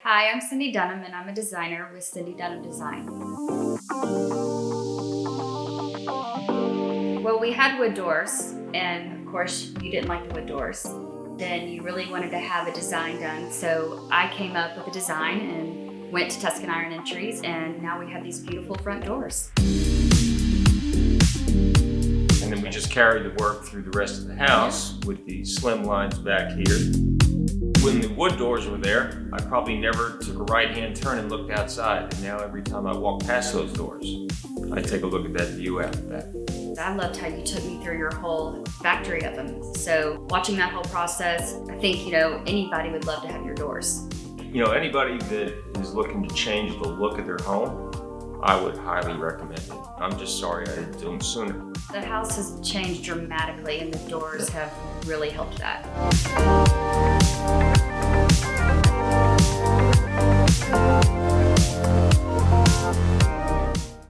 Hi, I'm Cindy Dunham, and I'm a designer with Cindy Dunham Design. Well, we had wood doors, and of course, you didn't like the wood doors. Then you really wanted to have a design done, so I came up with a design and went to Tuscan Iron Entries, and now we have these beautiful front doors. And then we just carried the work through the rest of the house with the Slimlines back here. When the wood doors were there, I probably never took a right-hand turn and looked outside. And now every time I walk past those doors, I take a look at that view out back. I loved how you took me through your whole factory of them. So watching that whole process, I think, anybody would love to have your doors. Anybody that is looking to change the look of their home, I would highly recommend it. I'm just sorry I didn't do them sooner. The house has changed dramatically, and the doors have really helped that.